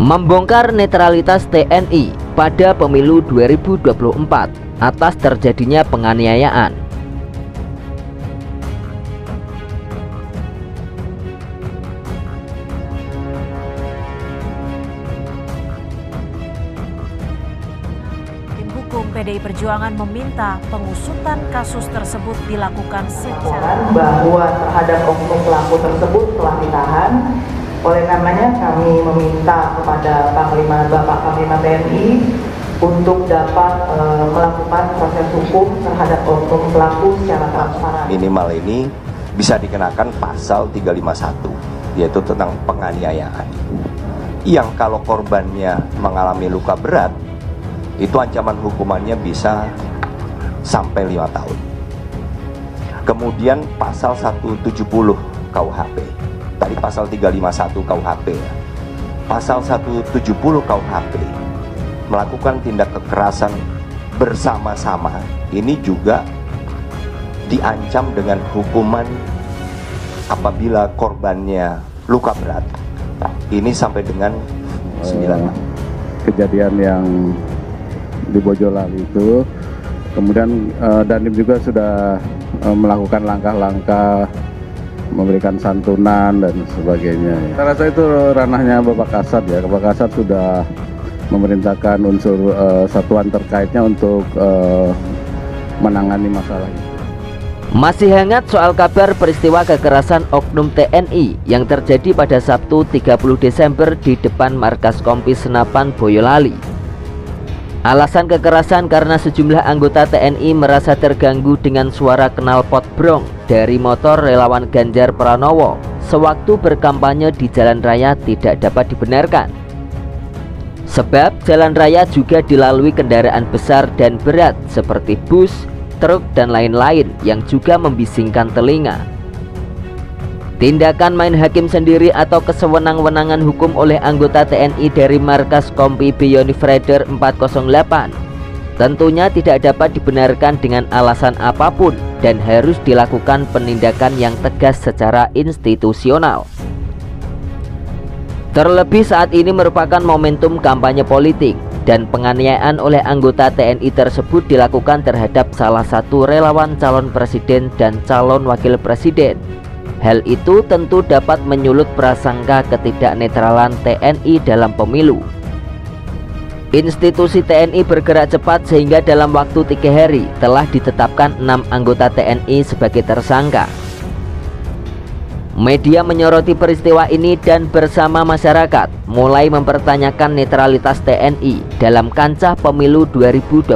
Membongkar netralitas TNI pada pemilu 2024 atas terjadinya penganiayaan. PDI Perjuangan meminta pengusutan kasus tersebut dilakukan secara bahwa terhadap oknum pelaku tersebut telah ditahan. Oleh karenanya kami meminta kepada Bapak Panglima TNI untuk dapat melakukan proses hukum terhadap oknum pelaku secara transparan. Minimal ini bisa dikenakan pasal 351, yaitu tentang penganiayaan. Yang kalau korbannya mengalami luka berat, itu ancaman hukumannya bisa sampai 5 tahun. Kemudian pasal 170 KUHP, tadi pasal 351 KUHP ya. Pasal 170 KUHP melakukan tindak kekerasan bersama-sama, ini juga diancam dengan hukuman apabila korbannya luka berat, ini sampai dengan 9 tahun. Kejadian yang di Boyolali itu, kemudian Dandim juga sudah melakukan langkah-langkah memberikan santunan dan sebagainya. Saya rasa itu ranahnya Bapak Kasat ya. Bapak Kasat sudah memerintahkan unsur satuan terkaitnya untuk menangani masalah ini. Masih hangat soal kabar peristiwa kekerasan oknum TNI yang terjadi pada Sabtu 30 Desember di depan markas Kompi Senapan Boyolali. Alasan kekerasan karena sejumlah anggota TNI merasa terganggu dengan suara knalpot brong dari motor relawan Ganjar Pranowo sewaktu berkampanye di jalan raya tidak dapat dibenarkan. Sebab jalan raya juga dilalui kendaraan besar dan berat seperti bus, truk, dan lain-lain yang juga membisingkan telinga. Tindakan main hakim sendiri atau kesewenang-wenangan hukum oleh anggota TNI dari markas Kompi Beyond Rider 408 tentunya tidak dapat dibenarkan dengan alasan apapun dan harus dilakukan penindakan yang tegas secara institusional. Terlebih saat ini merupakan momentum kampanye politik dan penganiayaan oleh anggota TNI tersebut dilakukan terhadap salah satu relawan calon presiden dan calon wakil presiden. Hal itu tentu dapat menyulut prasangka ketidaknetralan TNI dalam pemilu. Institusi TNI bergerak cepat sehingga dalam waktu 3 hari telah ditetapkan 6 anggota TNI sebagai tersangka. Media menyoroti peristiwa ini dan bersama masyarakat mulai mempertanyakan netralitas TNI dalam kancah pemilu 2024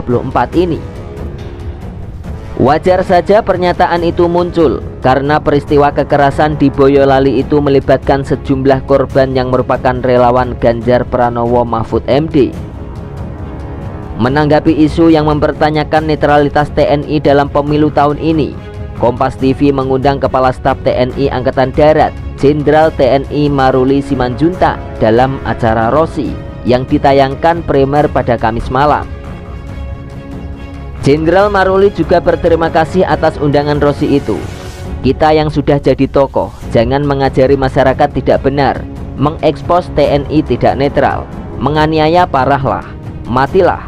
ini. Wajar saja pernyataan itu muncul karena peristiwa kekerasan di Boyolali itu melibatkan sejumlah korban yang merupakan relawan Ganjar Pranowo Mahfud MD. Menanggapi isu yang mempertanyakan netralitas TNI dalam pemilu tahun ini, Kompas TV mengundang Kepala Staf TNI Angkatan Darat, Jenderal TNI Maruli Simanjuntak dalam acara Rosi yang ditayangkan primer pada Kamis malam. Jenderal Maruli juga berterima kasih atas undangan Rosi itu. Kita yang sudah jadi tokoh, jangan mengajari masyarakat tidak benar, mengekspos TNI tidak netral, menganiaya parahlah, matilah.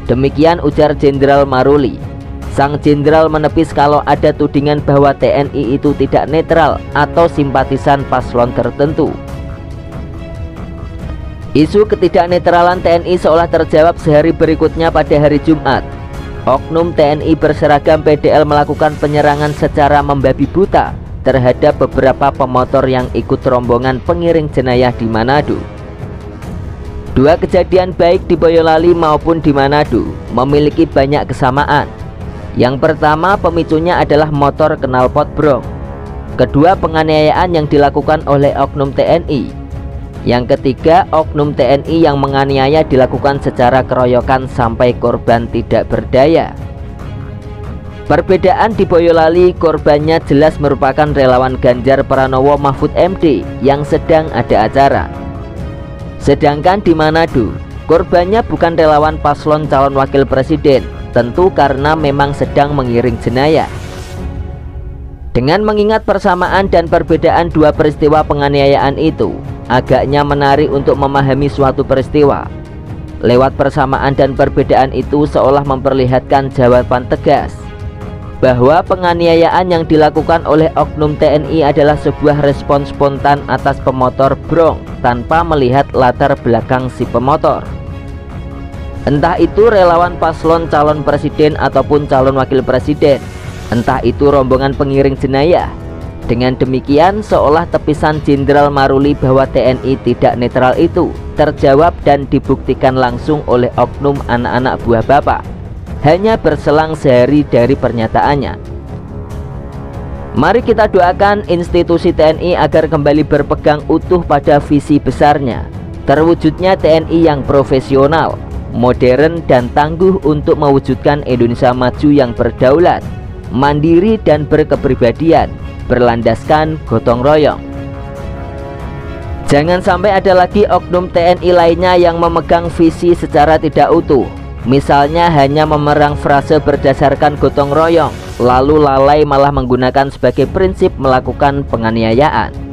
Demikian ujar Jenderal Maruli. Sang jenderal menepis kalau ada tudingan bahwa TNI itu tidak netral atau simpatisan paslon tertentu. Isu ketidaknetralan TNI seolah terjawab sehari berikutnya pada hari Jumat. Oknum TNI berseragam PDL melakukan penyerangan secara membabi buta terhadap beberapa pemotor yang ikut rombongan pengiring jenayah di Manado. Dua kejadian baik di Boyolali maupun di Manado memiliki banyak kesamaan. Yang pertama, pemicunya adalah motor knalpot brong. Kedua, penganiayaan yang dilakukan oleh oknum TNI. Yang ketiga, oknum TNI yang menganiaya dilakukan secara keroyokan sampai korban tidak berdaya. Perbedaan di Boyolali, korbannya jelas merupakan relawan Ganjar Pranowo Mahfud MD yang sedang ada acara. Sedangkan di Manado, korbannya bukan relawan paslon calon wakil presiden, tentu karena memang sedang mengiring jenayah. Dengan mengingat persamaan dan perbedaan dua peristiwa penganiayaan itu, agaknya menarik untuk memahami suatu peristiwa. Lewat persamaan dan perbedaan itu seolah memperlihatkan jawaban tegas bahwa penganiayaan yang dilakukan oleh oknum TNI adalah sebuah respon spontan atas pemotor brong tanpa melihat latar belakang si pemotor. Entah itu relawan paslon calon presiden ataupun calon wakil presiden, entah itu rombongan pengiring jenayah. Dengan demikian seolah tepisan Jenderal Maruli bahwa TNI tidak netral itu terjawab dan dibuktikan langsung oleh oknum anak-anak buah Bapak hanya berselang sehari dari pernyataannya. Mari kita doakan institusi TNI agar kembali berpegang utuh pada visi besarnya, terwujudnya TNI yang profesional, modern dan tangguh untuk mewujudkan Indonesia maju yang berdaulat, mandiri dan berkepribadian, berlandaskan gotong royong. Jangan sampai ada lagi oknum TNI lainnya yang memegang visi secara tidak utuh, misalnya hanya memerang frase berdasarkan gotong royong, lalu lalai malah menggunakan sebagai prinsip melakukan penganiayaan.